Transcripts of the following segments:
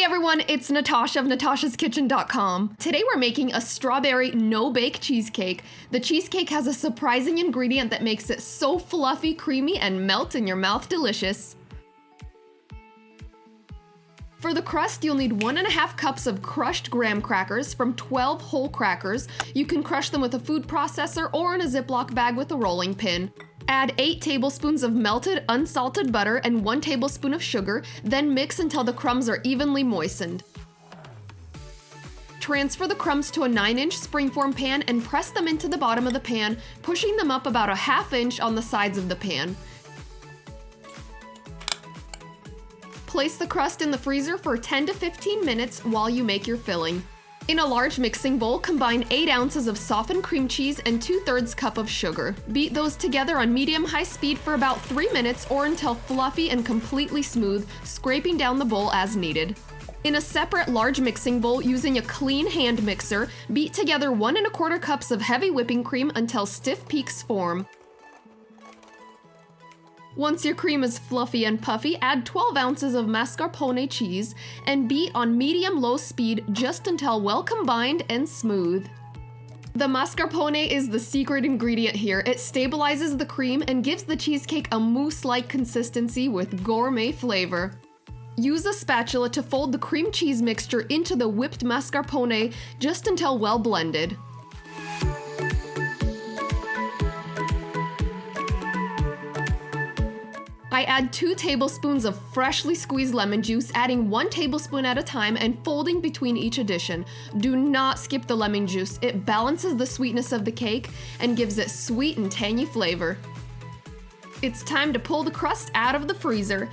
everyone, it's Natasha of NatashasKitchen.com. Today we're making a strawberry no-bake cheesecake. The cheesecake has a surprising ingredient that makes it so fluffy, creamy, and melt in your mouth delicious. For the crust, you'll need 1.5 cups of crushed graham crackers from 12 whole crackers. You can crush them with a food processor or in a Ziploc bag with a rolling pin. Add 8 tablespoons of melted, unsalted butter and 1 tablespoon of sugar, then mix until the crumbs are evenly moistened. Transfer the crumbs to a 9-inch springform pan and press them into the bottom of the pan, pushing them up about a 1/2 inch on the sides of the pan. Place the crust in the freezer for 10 to 15 minutes while you make your filling. In a large mixing bowl, combine 8 ounces of softened cream cheese and 2/3 cup of sugar. Beat those together on medium-high speed for about 3 minutes or until fluffy and completely smooth, scraping down the bowl as needed. In a separate large mixing bowl, using a clean hand mixer, beat together 1¼ cups of heavy whipping cream until stiff peaks form. Once your cream is fluffy and puffy, add 12 ounces of mascarpone cheese and beat on medium-low speed just until well combined and smooth. The mascarpone is the secret ingredient here. It stabilizes the cream and gives the cheesecake a mousse-like consistency with gourmet flavor. Use a spatula to fold the cream cheese mixture into the whipped mascarpone just until well blended. I add 2 tablespoons of freshly squeezed lemon juice, adding 1 tablespoon at a time and folding between each addition. Do not skip the lemon juice. It balances the sweetness of the cake and gives it sweet and tangy flavor. It's time to pull the crust out of the freezer.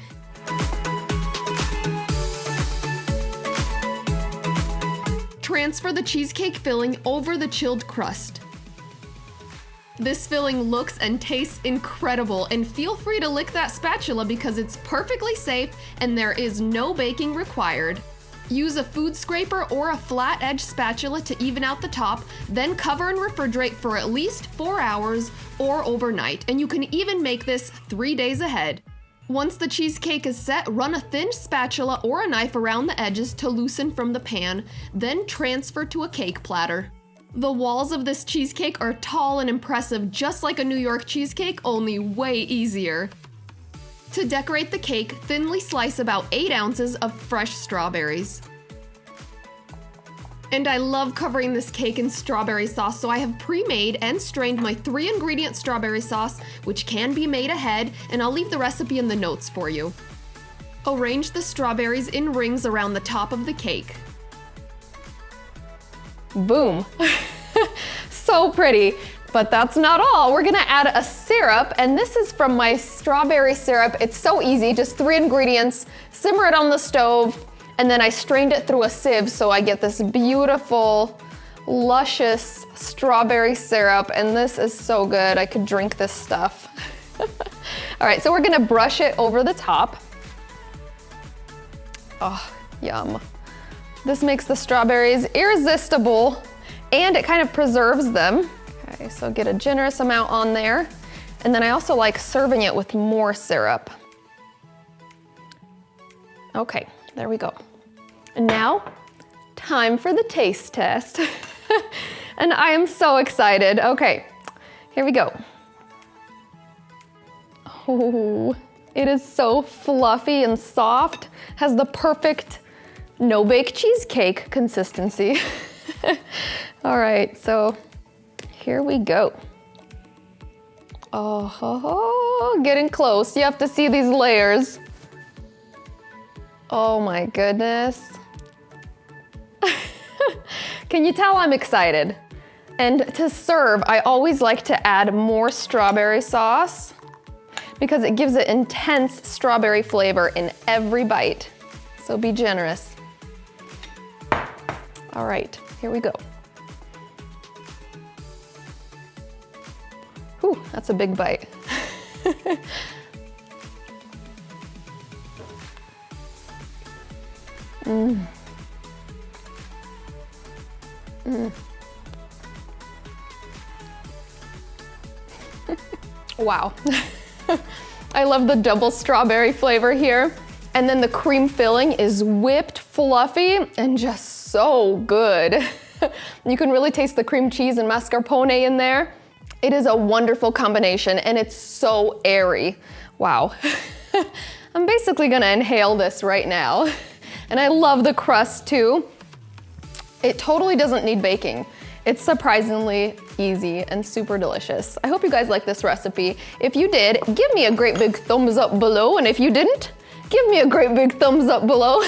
Transfer the cheesecake filling over the chilled crust. This filling looks and tastes incredible, and feel free to lick that spatula because it's perfectly safe and there is no baking required. Use a food scraper or a flat edge spatula to even out the top, then cover and refrigerate for at least 4 hours or overnight, and you can even make this 3 days ahead. Once the cheesecake is set, run a thin spatula or a knife around the edges to loosen from the pan, then transfer to a cake platter. The walls of this cheesecake are tall and impressive, just like a New York cheesecake, only way easier. To decorate the cake, thinly slice about 8 ounces of fresh strawberries. And I love covering this cake in strawberry sauce, so I have pre-made and strained my 3-ingredient strawberry sauce, which can be made ahead, and I'll leave the recipe in the notes for you. Arrange the strawberries in rings around the top of the cake. Boom. So pretty, but that's not all. We're gonna add a syrup, and this is from my strawberry syrup. It's so easy, just 3 ingredients, simmer it on the stove, and then I strained it through a sieve so I get this beautiful, luscious strawberry syrup, and this is so good. I could drink this stuff. All right, so we're gonna brush it over the top. Oh, yum. This makes the strawberries irresistible, and it kind of preserves them. Okay, so get a generous amount on there. And then I also like serving it with more syrup. Okay, there we go. And now, time for the taste test. And I am so excited. Okay, here we go. Oh, it is so fluffy and soft, has the perfect no-bake cheesecake consistency. All right, so here we go. Oh, getting close. You have to see these layers. Oh my goodness. Can you tell I'm excited? And to serve, I always like to add more strawberry sauce because it gives it intense strawberry flavor in every bite. So be generous. All right, here we go. Whew, that's a big bite. Wow. I love the double strawberry flavor here. And then the cream filling is whipped fluffy and just so good. You can really taste the cream cheese and mascarpone in there. It is a wonderful combination and it's so airy. Wow. I'm basically gonna inhale this right now. And I love the crust too. It totally doesn't need baking. It's surprisingly easy and super delicious. I hope you guys like this recipe. If you did, give me a great big thumbs up below. And if you didn't, give me a great big thumbs up below.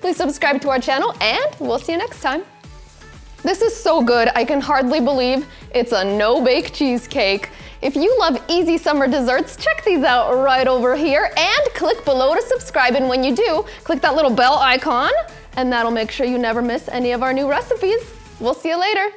Please subscribe to our channel and we'll see you next time. This is so good, I can hardly believe it's a no-bake cheesecake. If you love easy summer desserts, check these out right over here and click below to subscribe. And when you do, click that little bell icon and that'll make sure you never miss any of our new recipes. We'll see you later.